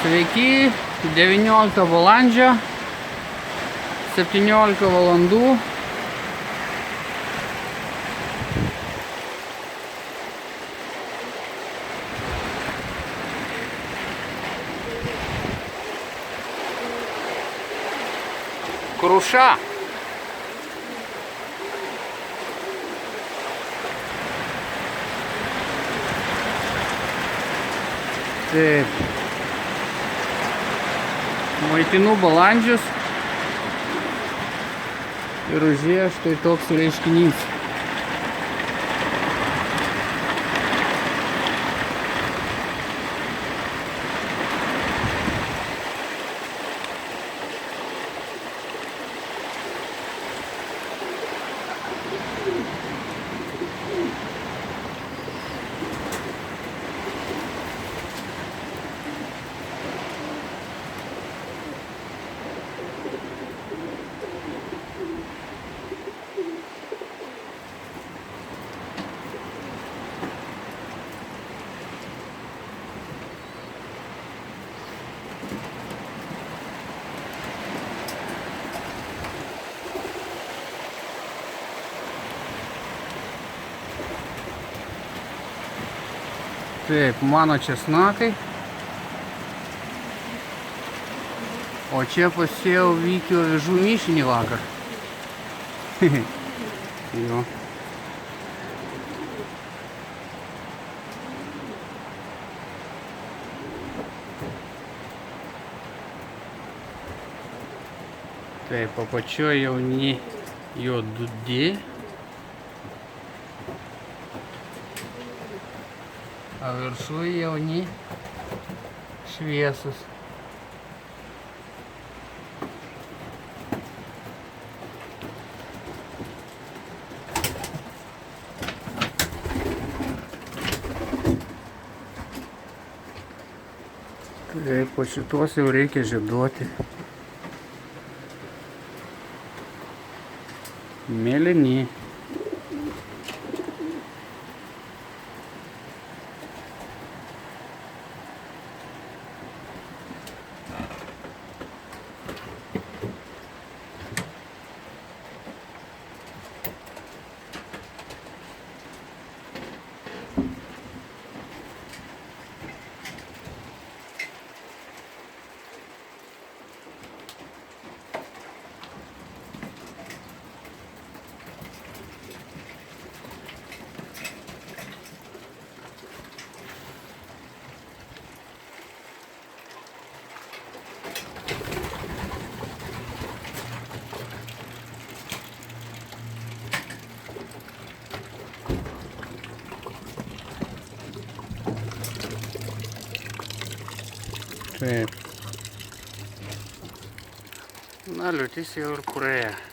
Sveiki, 19 balandžio, 17 valandų. Kruša. Taip. Maitinu balandžius ir užėjo štai toks reiškinys. Taip, mano česnakai. O čia pasėjau vykių avižų mišinį vakar. Jo. Taip, apačioje jauni juodudi. A viršuje jauni šviesus. Taip, po šitos jau reikia žieduoti. Mėlyni. Taip. Na, liūtis jau ir praėjo.